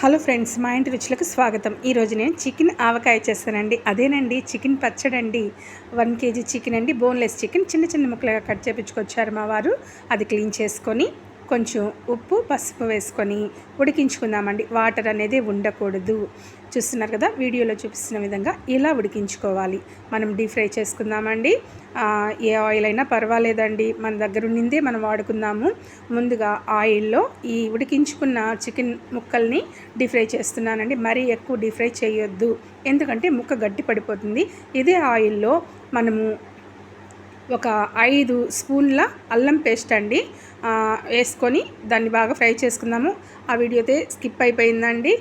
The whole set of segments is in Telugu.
హలో ఫ్రెండ్స్, మా ఇంటి రుచులకు స్వాగతం. ఈరోజు నేను చికెన్ ఆవకాయ చేస్తానండి. అదేనండి చికెన్ పచ్చడి అండి. 1 కేజీ చికెన్ అండి, బోన్లెస్ చికెన్ చిన్న చిన్న ముక్కలుగా కట్ చేయించుకొచ్చారు మా వారు. అది క్లీన్ చేసుకొని కొంచెం ఉప్పు పసుపు వేసుకొని ఉడికించుకుందామండి. వాటర్ అనేది ఉండకూడదు. చూస్తున్నారు కదా, వీడియోలో చూపిస్తున్న విధంగా ఇలా ఉడికించుకోవాలి. మనం డీప్ ఫ్రై చేసుకుందామండి. ఏ ఆయిల్ అయినా పర్వాలేదండి, మన దగ్గర ఉండిందే మనం వాడుకుందాము. ముందుగా ఆయిల్లో ఈ ఉడికించుకున్న చికెన్ ముక్కల్ని డీప్ ఫ్రై చేస్తున్నానండి. మరీ ఎక్కువ డీప్ ఫ్రై చేయొద్దు, ఎందుకంటే ముక్క గట్టి పడిపోతుంది. ఇదే ఆయిల్లో మనము ఒక 5 స్పూన్ల అల్లం పేస్ట్ అండి వేసుకొని దాన్ని బాగా ఫ్రై చేసుకుందాము. ఆ వీడియో అయితే స్కిప్ అయిపోయిందండి.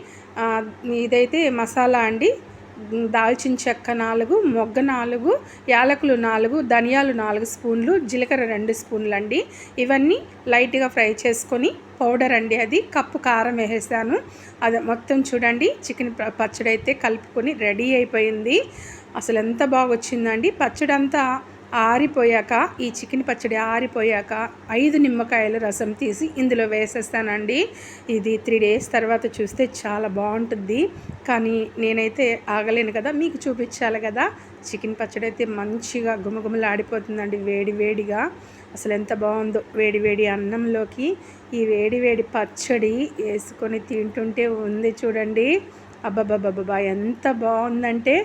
ఇదైతే మసాలా అండి. దాల్చిన చెక్క 4, మొగ్గ 4, యాలకులు 4, ధనియాలు 4 స్పూన్లు, జీలకర్ర 2 స్పూన్లు అండి. ఇవన్నీ లైట్గా ఫ్రై చేసుకొని పౌడర్ అండి, అది కప్పు కారం వేసేసాను. అది మొత్తం చూడండి, చికెన్ పచ్చడి అయితే కలుపుకొని రెడీ అయిపోయింది. అసలు ఎంత బాగా వచ్చిందండి. పచ్చడి అంతా ఆరిపోయాక, ఈ చికెన్ పచ్చడి ఆరిపోయాక 5 నిమ్మకాయల రసం తీసి ఇందులో వేసేస్తానండి. ఇది 3 డేస్ తర్వాత చూస్తే చాలా బాగుంటుంది. కానీ నేనైతే ఆగలేను కదా, మీకు చూపించాలి కదా. చికెన్ పచ్చడి అయితే మంచిగా గుమగుమలాడిపోతుందండి వేడి వేడిగా. అసలు ఎంత బాగుందో, వేడి వేడి అన్నంలోకి ఈ వేడి వేడి పచ్చడి వేసుకొని తింటుంటే ఉంది చూడండి. అబ్బబ్బబ్బబ్బా, ఎంత బాగుందంటే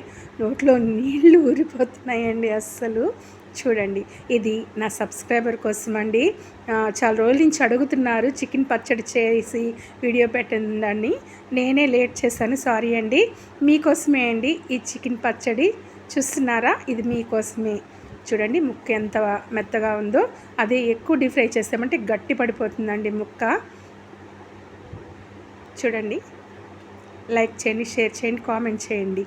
నోట్లో నీళ్ళు ఊరిపోతున్నాయండి అస్సలు. చూడండి, ఇది నా సబ్స్క్రైబర్ కోసం అండి. చాలా రోజుల నుంచి అడుగుతున్నారు చికెన్ పచ్చడి చేసి వీడియో పెట్టిందని. నేనే లేట్ చేశాను, సారీ అండి. మీకోసమే అండి ఈ చికెన్ పచ్చడి. చూస్తున్నారా, ఇది మీకోసమే. చూడండి ముక్క ఎంత మెత్తగా ఉందో. అదే ఎక్కువ డీప్ ఫ్రై చేస్తామంటే గట్టి పడిపోతుందండి ముక్క. చూడండి, లైక్ చేయండి, షేర్ చేయండి, కామెంట్ చేయండి.